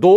2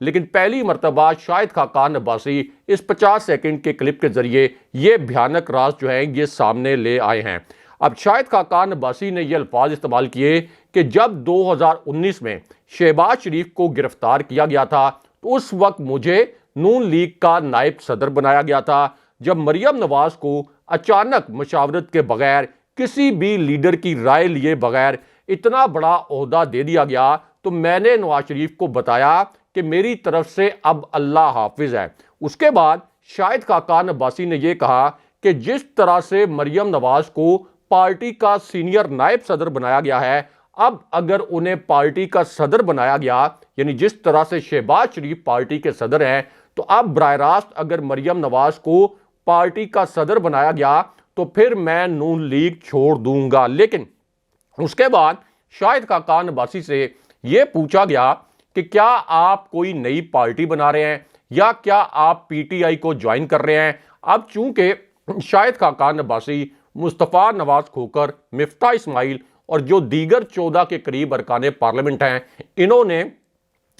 لیکن پہلی مرتبہ شاہد خاقان عباسی اس 50 سیکنڈ کے کلپ کے ذریعے یہ بھیانک راز جو ہیں یہ سامنے لے آئے ہیں۔ اب شاہد خاقان عباسی نے یہ الفاظ استعمال کیے کہ جب 2019 میں شہباز شریف کو گرفتار کیا گیا تھا تو اس وقت مجھے نون لیگ کا نائب صدر بنایا گیا تھا۔ جب مریم نواز کو اچانک مشاورت کے بغیر، کسی بھی لیڈر کی رائے لیے بغیر اتنا بڑا عہدہ دے دیا گیا تو میں نے نواز شریف کو بتایا کہ میری طرف سے اب اللہ حافظ ہے۔ اس کے بعد شاہد خاقان عباسی نے یہ کہا کہ جس طرح سے مریم نواز کو پارٹی کا سینئر نائب صدر بنایا گیا ہے، اب اگر انہیں پارٹی کا صدر بنایا گیا، یعنی جس طرح سے شہباز شریف پارٹی کے صدر ہیں، تو اب براہ راست اگر مریم نواز کو پارٹی کا صدر بنایا گیا تو پھر میں نون لیگ چھوڑ دوں گا۔ لیکن اس کے بعد شاہد خاقان عباسی سے یہ پوچھا گیا کہ کیا آپ کوئی نئی پارٹی بنا رہے ہیں یا کیا آپ پی ٹی آئی کو جوائن کر رہے ہیں؟ اب چونکہ شاہد خاقان عباسی، مصطفیٰ نواز کھوکھر، مفتاح اسماعیل اور جو دیگر 14 کے قریب ارکان پارلیمنٹ ہیں، انہوں نے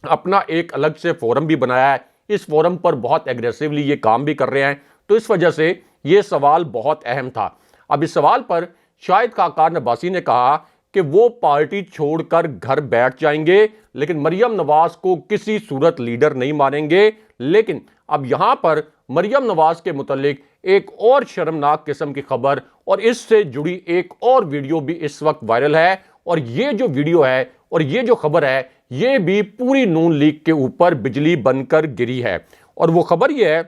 اپنا ایک الگ سے فورم بھی بنایا ہے، اس فورم پر بہت ایگریسولی یہ کام بھی کر رہے ہیں، تو اس وجہ سے یہ سوال بہت اہم تھا۔ اب اس سوال پر شاہد خاقان عباسی نے کہا کہ وہ پارٹی چھوڑ کر گھر بیٹھ جائیں گے لیکن مریم نواز کو کسی صورت لیڈر نہیں مانیں گے۔ لیکن اب یہاں پر مریم نواز کے متعلق ایک اور شرمناک قسم کی خبر اور اس سے جڑی ایک اور ویڈیو بھی اس وقت وائرل ہے، اور یہ جو ویڈیو ہے اور یہ جو خبر ہے یہ بھی پوری نون لیگ کے اوپر بجلی بن کر گری ہے۔ اور وہ خبر یہ ہے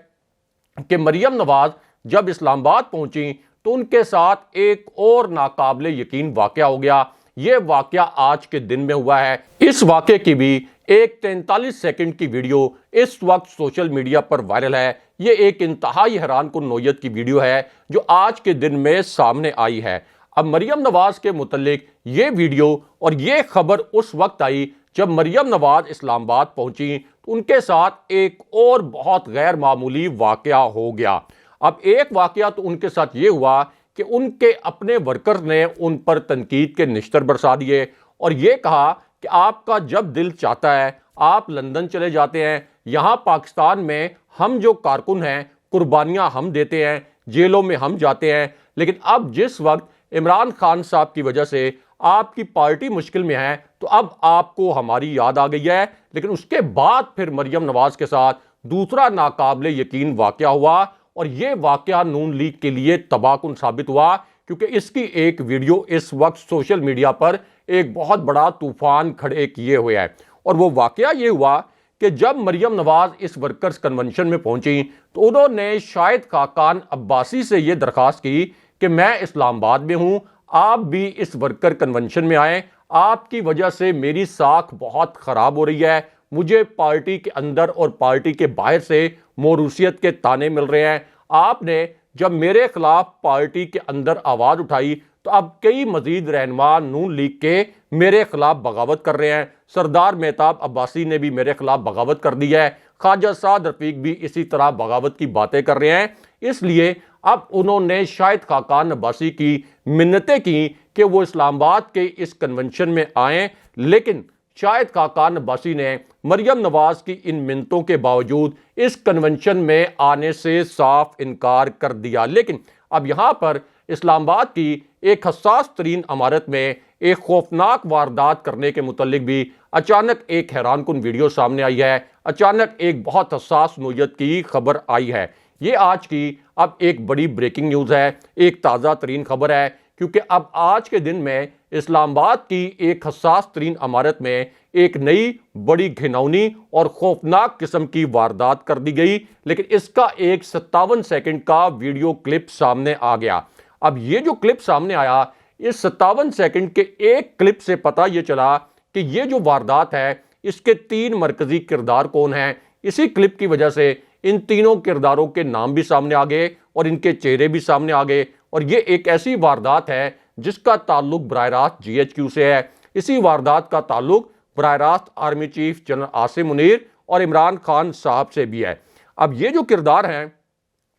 کہ مریم نواز جب اسلام آباد پہنچی تو ان کے ساتھ ایک اور ناقابل یقین واقعہ ہو گیا۔ یہ واقعہ آج کے دن میں ہوا ہے۔ اس واقعے کی بھی ایک 43 سیکنڈ کی ویڈیو اس وقت سوشل میڈیا پر وائرل ہے۔ یہ ایک انتہائی حیران کن نوعیت کی ویڈیو ہے جو آج کے دن میں سامنے آئی ہے۔ اب مریم نواز کے متعلق یہ ویڈیو اور یہ خبر اس وقت آئی جب مریم نواز اسلام آباد پہنچی تو ان کے ساتھ ایک اور بہت غیر معمولی واقعہ ہو گیا۔ اب ایک واقعہ تو ان کے ساتھ یہ ہوا کہ ان کے اپنے ورکرز نے ان پر تنقید کے نشتر برسا دیے اور یہ کہا کہ آپ کا جب دل چاہتا ہے آپ لندن چلے جاتے ہیں، یہاں پاکستان میں ہم جو کارکن ہیں قربانیاں ہم دیتے ہیں، جیلوں میں ہم جاتے ہیں، لیکن اب جس وقت عمران خان صاحب کی وجہ سے آپ کی پارٹی مشکل میں ہے تو اب آپ کو ہماری یاد آ گئی ہے۔ لیکن اس کے بعد پھر مریم نواز کے ساتھ دوسرا ناقابل یقین واقعہ ہوا اور یہ واقعہ نون لیگ کے لیے تباہ کن ثابت ہوا، کیونکہ اس کی ایک ویڈیو اس وقت سوشل میڈیا پر ایک بہت بڑا طوفان کھڑے کیے ہوئے ہے۔ اور وہ واقعہ یہ ہوا کہ جب مریم نواز اس ورکرز کنونشن میں پہنچی تو انہوں نے شاہد خاقان عباسی سے یہ درخواست کی کہ میں اسلام آباد میں ہوں، آپ بھی اس ورکر کنونشن میں آئیں، آپ کی وجہ سے میری ساکھ بہت خراب ہو رہی ہے، مجھے پارٹی کے اندر اور پارٹی کے باہر سے موروثیت کے تانے مل رہے ہیں۔ آپ نے جب میرے خلاف پارٹی کے اندر آواز اٹھائی تو اب کئی مزید رہنما نون لیگ کے میرے خلاف بغاوت کر رہے ہیں۔ سردار مہتاب عباسی نے بھی میرے خلاف بغاوت کر دی ہے، خواجہ سعد رفیق بھی اسی طرح بغاوت کی باتیں کر رہے ہیں۔ اس لیے اب انہوں نے شاہد خاقان عباسی کی منتیں کی کہ وہ اسلام آباد کے اس کنونشن میں آئیں، لیکن شاہد خاقان عباسی نے مریم نواز کی ان منتوں کے باوجود اس کنونشن میں آنے سے صاف انکار کر دیا۔ لیکن اب یہاں پر اسلام آباد کی ایک حساس ترین عمارت میں ایک خوفناک واردات کرنے کے متعلق بھی اچانک ایک حیران کن ویڈیو سامنے آئی ہے، اچانک ایک بہت حساس نوعیت کی خبر آئی ہے۔ یہ آج کی اب ایک بڑی بریکنگ نیوز ہے، ایک تازہ ترین خبر ہے، کیونکہ اب آج کے دن میں اسلام آباد کی ایک حساس ترین عمارت میں ایک نئی بڑی گھناؤنی اور خوفناک قسم کی واردات کر دی گئی، لیکن اس کا ایک 57 سیکنڈ کا ویڈیو کلپ سامنے آ گیا۔ اب یہ جو کلپ سامنے آیا، اس 57 سیکنڈ کے ایک کلپ سے پتہ یہ چلا کہ یہ جو واردات ہے اس کے 3 مرکزی کردار کون ہیں۔ اسی کلپ کی وجہ سے ان تینوں کرداروں کے نام بھی سامنے آ گئے اور ان کے چہرے بھی سامنے آ گئے، اور یہ ایک ایسی واردات ہے جس کا تعلق براہ راست جی ایچ کیو سے ہے۔ اسی واردات کا تعلق براہ راست army chief general Asim Munir اور عمران خان صاحب سے بھی ہے۔ اب یہ جو کردار ہیں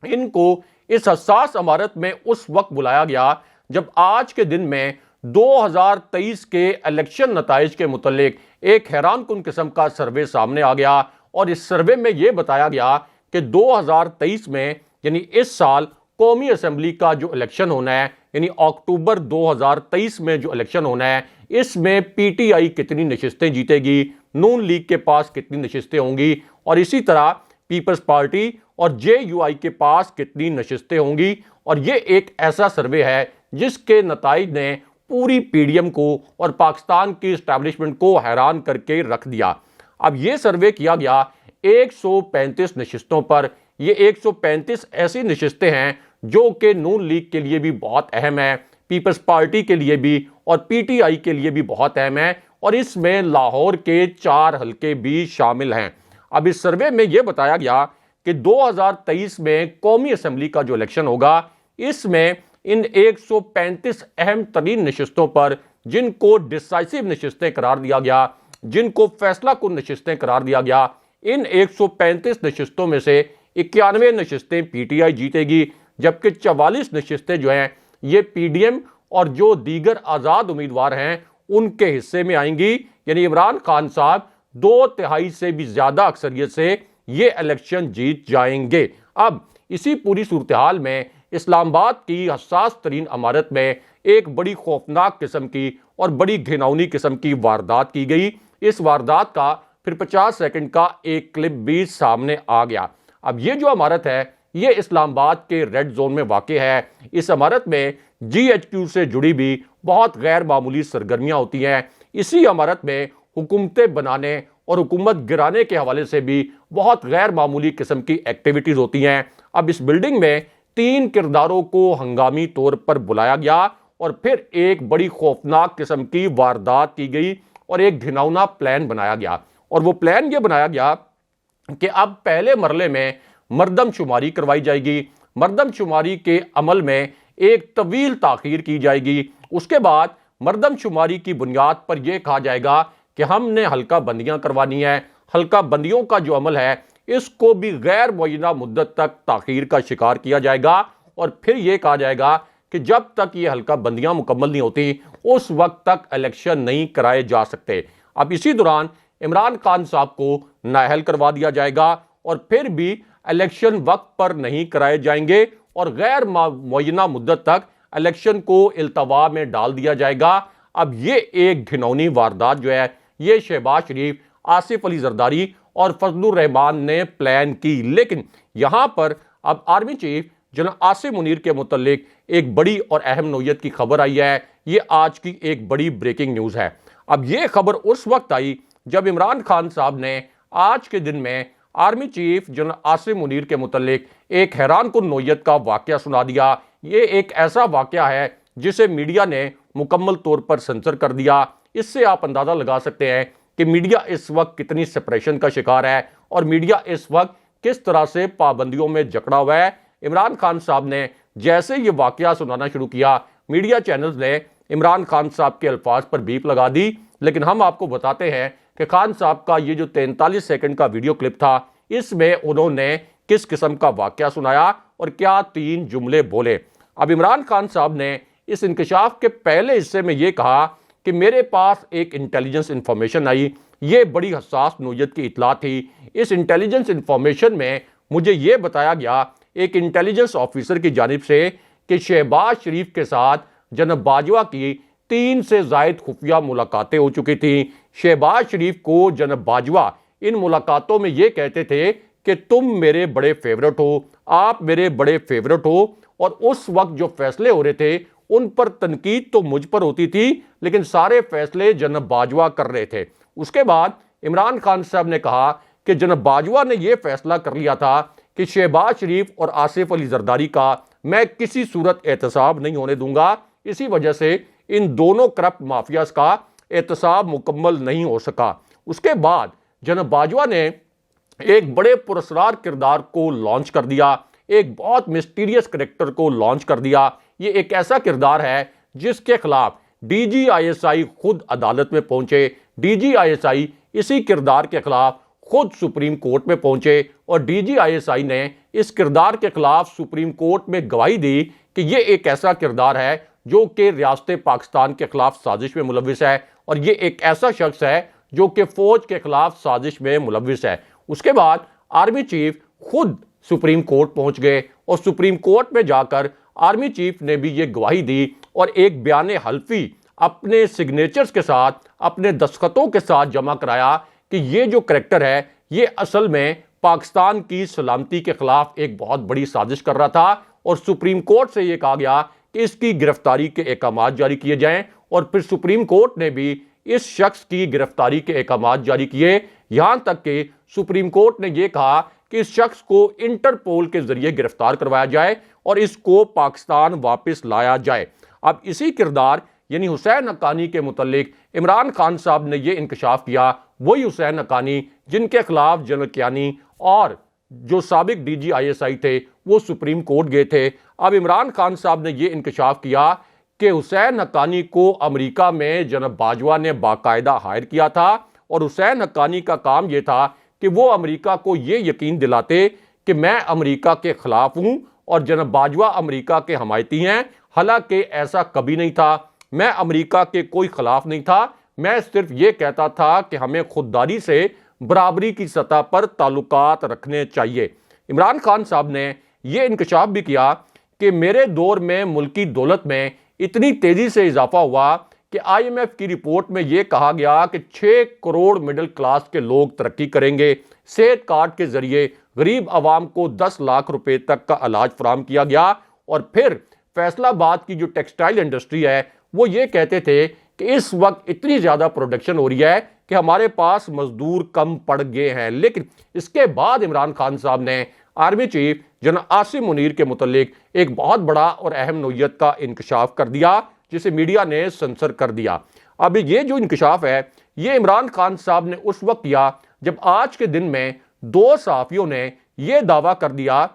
ان کو اس حساس عمارت میں اس وقت بلایا گیا جب آج کے دن میں 2023 کے الیکشن نتائج کے متعلق ایک حیران کن قسم کا سروے سامنے آ گیا، اور اس سروے میں یہ بتایا گیا کہ 2023 میں یعنی اس سال قومی اسمبلی کا جو الیکشن ہونا ہے، یعنی اکتوبر 2023 میں جو الیکشن ہونا ہے، اس میں پی ٹی آئی کتنی نشستیں جیتے گی، نون لیگ کے پاس کتنی نشستیں ہوں گی، اور اسی طرح پیپلز پارٹی اور جے یو آئی کے پاس کتنی نشستیں ہوں گی۔ اور یہ ایک ایسا سروے ہے جس کے نتائج نے پوری پی ڈی ایم کو اور پاکستان کی اسٹیبلشمنٹ کو حیران کر کے رکھ دیا۔ اب یہ سروے کیا گیا 135 نشستوں پر۔ یہ 135 ایسی نشستیں ہیں جو کہ نون لیگ کے لیے بھی بہت اہم ہے، پیپلز پارٹی کے لیے بھی اور پی ٹی آئی کے لیے بھی بہت اہم ہے، اور اس میں لاہور کے 4 حلقے بھی شامل ہیں۔ اب اس سروے میں یہ بتایا گیا کہ 2023 میں قومی اسمبلی کا جو الیکشن ہوگا، اس میں ان 135 اہم ترین نشستوں پر، جن کو ڈیسائسو نشستیں قرار دیا گیا، جن کو فیصلہ کن نشستیں قرار دیا گیا، ان 135 نشستوں میں سے 91 نشستیں پی ٹی آئی جیتے گی، جبکہ 44 نشستیں جو ہیں یہ پی ڈی ایم اور جو دیگر آزاد امیدوار ہیں ان کے حصے میں آئیں گی۔ یعنی عمران خان صاحب 2/3 سے بھی زیادہ اکثریت سے یہ الیکشن جیت جائیں گے۔ اب اسی پوری صورتحال میں اسلام آباد کی حساس ترین عمارت میں ایک بڑی خوفناک قسم کی اور بڑی گھناؤنی قسم کی واردات کی گئی۔ اس واردات کا پھر 50 سیکنڈ کا ایک کلپ بھی سامنے آ گیا۔ اب یہ جو عمارت ہے یہ اسلام آباد کے ریڈ زون میں واقع ہے۔ اس عمارت میں جی ایچ کیو سے جڑی بھی بہت غیر معمولی سرگرمیاں ہوتی ہیں۔ اسی عمارت میں حکومتیں بنانے اور حکومت گرانے کے حوالے سے بھی بہت غیر معمولی قسم کی ایکٹیویٹیز ہوتی ہیں۔ اب اس بلڈنگ میں 3 کرداروں کو ہنگامی طور پر بلایا گیا اور پھر ایک بڑی خوفناک قسم کی واردات کی گئی اور ایک گھناؤنا پلان بنایا گیا۔ اور وہ پلان یہ بنایا گیا کہ اب پہلے مرحلے میں مردم شماری کروائی جائے گی۔ مردم شماری کے عمل میں ایک طویل تاخیر کی جائے گی۔ اس کے بعد مردم شماری کی بنیاد پر یہ کہا جائے گا کہ ہم نے حلقہ بندیاں کروانی ہے۔ حلقہ بندیوں کا جو عمل ہے اس کو بھی غیر معینہ مدت تک تاخیر کا شکار کیا جائے گا، اور پھر یہ کہا جائے گا کہ جب تک یہ حلقہ بندیاں مکمل نہیں ہوتی اس وقت تک الیکشن نہیں کرائے جا سکتے۔ اب اسی دوران عمران خان صاحب کو نااہل کروا دیا جائے گا، اور پھر بھی الیکشن وقت پر نہیں کرائے جائیں گے، اور غیر معینہ مدت تک الیکشن کو التوا میں ڈال دیا جائے گا۔ اب یہ ایک گھناؤنی واردات جو ہے یہ شہباز شریف، آصف علی زرداری اور فضل الرحمان نے پلان کی۔ لیکن یہاں پر اب army chief general Asim Munir کے متعلق ایک بڑی اور اہم نوعیت کی خبر آئی ہے۔ یہ آج کی ایک بڑی بریکنگ نیوز ہے۔ اب یہ خبر اس وقت آئی جب عمران خان صاحب نے آج کے دن میں army chief general Asim Munir کے متعلق ایک حیران کن نوعیت کا واقعہ سنا دیا۔ یہ ایک ایسا واقعہ ہے جسے میڈیا نے مکمل طور پر سنسر کر دیا۔ اس سے آپ اندازہ لگا سکتے ہیں کہ میڈیا اس وقت کتنی سپریشن کا شکار ہے، اور میڈیا اس وقت کس طرح سے پابندیوں میں جکڑا ہوا ہے۔ عمران خان صاحب نے جیسے یہ واقعہ سنانا شروع کیا، میڈیا چینلز نے عمران خان صاحب کے الفاظ پر بیپ لگا دی۔ لیکن ہم آپ کو بتاتے ہیں کہ خان صاحب کا یہ جو 43 سیکنڈ کا ویڈیو کلپ تھا، اس میں انہوں نے کس قسم کا واقعہ سنایا اور کیا 3 جملے بولے۔ اب عمران خان صاحب نے اس انکشاف کے پہلے حصے میں یہ کہا کہ میرے پاس ایک انٹیلیجنس انفارمیشن آئی، یہ بڑی حساس نوعیت کی اطلاع تھی۔ اس انٹیلیجنس انفارمیشن میں مجھے یہ بتایا گیا ایک انٹیلیجنس آفیسر کی جانب سے کہ شہباز شریف کے ساتھ جناب باجوہ کی 3 سے زائد خفیہ ملاقاتیں ہو چکی تھیں۔ شہباز شریف کو جناب باجوہ ان ملاقاتوں میں یہ کہتے تھے کہ تم میرے بڑے فیورٹ ہو، آپ میرے بڑے فیورٹ ہو، اور اس وقت جو فیصلے ہو رہے تھے ان پر تنقید تو مجھ پر ہوتی تھی لیکن سارے فیصلے جناب باجوہ کر رہے تھے۔ اس کے بعد عمران خان صاحب نے کہا کہ جناب باجوہ نے یہ فیصلہ کر لیا تھا کہ شہباز شریف اور آصف علی زرداری کا میں کسی صورت احتساب نہیں ہونے دوں گا، اسی وجہ سے ان دونوں کرپٹ مافیاز کا احتساب مکمل نہیں ہو سکا۔ اس کے بعد جناب باجوہ نے ایک بڑے پراسرار کردار کو لانچ کر دیا، ایک بہت مسٹیریس کریکٹر کو لانچ کر دیا۔ یہ ایک ایسا کردار ہے جس کے خلاف D G I S I خود عدالت میں پہنچے، D G I S I اسی کردار کے خلاف خود سپریم کورٹ میں پہنچے، اور D G I S I نے اس کردار کے خلاف سپریم کورٹ میں گواہی دی کہ یہ ایک ایسا کردار ہے جو کہ ریاست پاکستان کے خلاف سازش میں ملوث ہے، اور یہ ایک ایسا شخص ہے جو کہ فوج کے خلاف سازش میں ملوث ہے۔ اس کے بعد آرمی چیف خود سپریم کورٹ پہنچ گئے اور سپریم کورٹ میں جا کر آرمی چیف نے بھی یہ گواہی دی اور ایک بیان حلفی اپنے سگنیچرز کے ساتھ اپنے دستخطوں کے ساتھ جمع کرایا کہ یہ جو کریکٹر ہے یہ اصل میں پاکستان کی سلامتی کے خلاف ایک بہت بڑی سازش کر رہا تھا، اور سپریم کورٹ سے یہ کہا گیا کہ اس کی گرفتاری کے احکامات جاری کیے جائیں، اور پھر سپریم کورٹ نے بھی اس شخص کی گرفتاری کے احکامات جاری کیے، یہاں تک کہ سپریم کورٹ نے یہ کہا کہ اس شخص کو انٹرپول کے ذریعے گرفتار کروایا جائے اور اس کو پاکستان واپس لایا جائے۔ اب اسی کردار یعنی حسین حقانی کے متعلق عمران خان صاحب نے یہ انکشاف کیا، وہی حسین حقانی جن کے خلاف جنرل کیانی اور جو سابق D G I S I تھے وہ سپریم کورٹ گئے تھے۔ اب عمران خان صاحب نے یہ انکشاف کیا کہ حسین حقانی کو امریکہ میں جناب باجوہ نے باقاعدہ ہائر کیا تھا، اور حسین حقانی کا کام یہ تھا کہ وہ امریکہ کو یہ یقین دلاتے کہ میں امریکہ کے خلاف ہوں اور جناب باجوہ امریکہ کے حمایتی ہیں، حالانکہ ایسا کبھی نہیں تھا۔ میں امریکہ کے کوئی خلاف نہیں تھا، میں صرف یہ کہتا تھا کہ ہمیں خودداری سے برابری کی سطح پر تعلقات رکھنے چاہیے۔ عمران خان صاحب نے یہ انکشاف بھی کیا کہ میرے دور میں ملکی دولت میں اتنی تیزی سے اضافہ ہوا کہ آئی ایم ایف کی رپورٹ میں یہ کہا گیا کہ 6 کروڑ مڈل کلاس کے لوگ ترقی کریں گے، صحت کارڈ کے ذریعے غریب عوام کو 10 لاکھ روپے تک کا علاج فراہم کیا گیا، اور پھر فیصل آباد کی جو ٹیکسٹائل انڈسٹری ہے وہ یہ کہتے تھے کہ اس وقت اتنی زیادہ پروڈکشن ہو رہی ہے کہ ہمارے پاس مزدور کم پڑ گئے ہیں۔ لیکن اس کے بعد عمران خان صاحب نے army chief general Asim Munir کے متعلق ایک بہت بڑا اور اہم نوعیت کا انکشاف کر دیا جسے میڈیا نے سنسر کر دیا۔ اب یہ جو انکشاف ہے یہ عمران خان صاحب نے اس وقت کیا جب آج کے دن میں 2 صحافیوں نے یہ دعویٰ کر دیا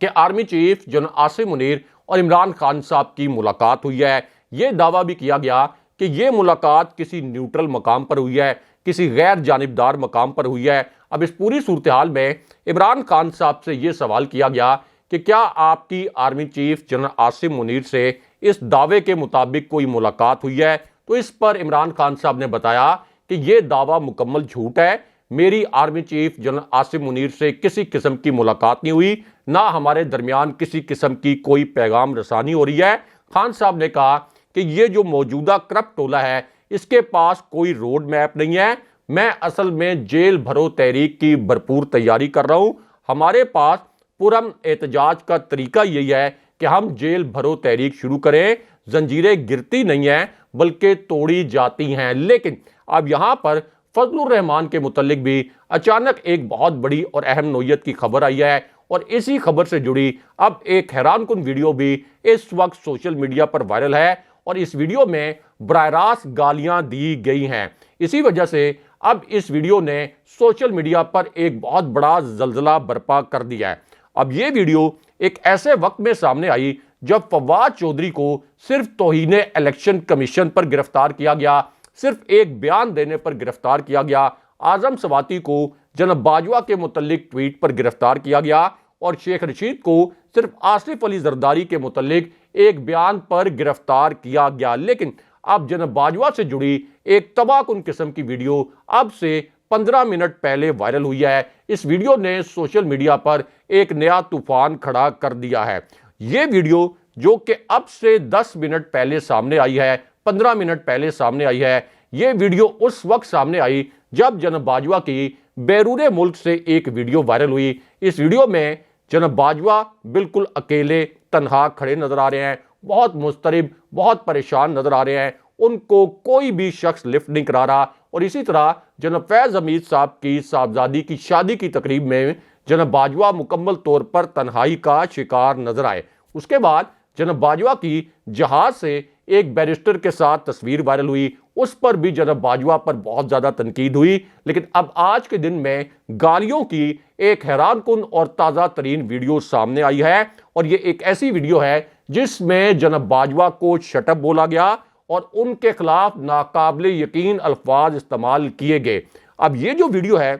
کہ army chief general Asim Munir اور عمران خان صاحب کی ملاقات ہوئی ہے۔ یہ دعویٰ بھی کیا گیا کہ یہ ملاقات کسی نیوٹرل مقام پر ہوئی ہے، کسی غیر جانبدار مقام پر ہوئی ہے۔ اب اس پوری صورتحال میں عمران خان صاحب سے یہ سوال کیا گیا کہ کیا آپ کی army chief general Asim Munir سے اس دعوے کے مطابق کوئی ملاقات ہوئی ہے؟ تو اس پر عمران خان صاحب نے بتایا کہ یہ دعویٰ مکمل جھوٹ ہے، میری army chief general Asim Munir سے کسی قسم کی ملاقات نہیں ہوئی، نہ ہمارے درمیان کسی قسم کی کوئی پیغام رسانی ہو رہی ہے۔ خان صاحب نے کہا کہ یہ جو موجودہ کرپٹ ٹولہ ہے اس کے پاس کوئی روڈ میپ نہیں ہے، میں اصل میں جیل بھرو تحریک کی بھرپور تیاری کر رہا ہوں، ہمارے پاس پرامن احتجاج کا طریقہ یہی ہے کہ ہم جیل بھرو تحریک شروع کریں، زنجیریں گرتی نہیں ہیں بلکہ توڑی جاتی ہیں۔ لیکن اب یہاں پر فضل الرحمان کے متعلق بھی اچانک ایک بہت بڑی اور اہم نوعیت کی خبر آئی ہے، اور اسی خبر سے جڑی اب ایک حیران کن ویڈیو بھی اس وقت سوشل میڈیا پر وائرل ہے، اور اس ویڈیو میں براہ راست گالیاں دی گئی ہیں۔ اسی وجہ سے اب اس ویڈیو نے سوشل میڈیا پر ایک بہت بڑا زلزلہ برپا کر دیا ہے۔ اب یہ ویڈیو ایک ایسے وقت میں سامنے آئی جب فواد چودھری کو صرف توہین الیکشن کمیشن پر گرفتار کیا گیا، صرف ایک بیان دینے پر گرفتار کیا گیا، اعظم سواتی کو جناب باجوہ کے متعلق ٹویٹ پر گرفتار کیا گیا، اور شیخ رشید کو صرف آصف علی زرداری کے متعلق ایک بیان پر گرفتار کیا گیا۔ لیکن اب جناب باجوہ سے جڑی ایک تباہ کن قسم کی ویڈیو اب سے 15 منٹ پہلے وائرل ہوئی ہے۔ اس ویڈیو نے سوشل میڈیا پر ایک نیا طوفان کھڑا کر دیا ہے۔ یہ ویڈیو جو کہ اب سے 10 منٹ پہلے سامنے آئی ہے، 15 منٹ پہلے سامنے آئی ہے، یہ ویڈیو اس وقت سامنے آئی جب جناب باجوہ کی بیرون ملک سے ایک ویڈیو وائرل ہوئی۔ اس ویڈیو میں جناب باجوہ بالکل اکیلے تنہا کھڑے نظر آ رہے ہیں، بہت مضطرب، بہت پریشان نظر آ رہے ہیں، ان کو کوئی بھی شخص لفٹ نہیں کرا رہا۔ اور اسی طرح جناب فیض حمید صاحب کی صاحبزادی کی شادی کی تقریب میں جناب باجوہ مکمل طور پر تنہائی کا شکار نظر آئے۔ اس کے بعد جناب باجوہ کی جہاز سے ایک بیرسٹر کے ساتھ تصویر وائرل ہوئی، اس پر بھی جناب باجوہ پر بہت زیادہ تنقید ہوئی۔ لیکن اب آج کے دن میں گالیوں کی ایک حیران کن اور تازہ ترین ویڈیو سامنے آئی ہے، اور یہ ایک ایسی ویڈیو ہے جس میں جناب باجوہ کو شٹ اپ بولا گیا اور ان کے خلاف ناقابل یقین الفاظ استعمال کیے گئے۔ اب یہ جو ویڈیو ہے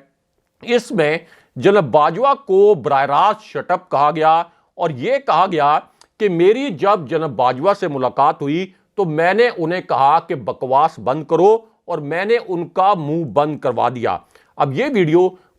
اس میں جناب باجوہ کو براہ راست شٹ اپ کہا گیا، اور یہ کہا گیا کہ میری جب جناب باجوہ سے ملاقات ہوئی تو میں نے انہیں کہا کہ بکواس بند کرو، اور میں نے ان کا منہ بند کروا دیا۔ اب یہ ویڈیو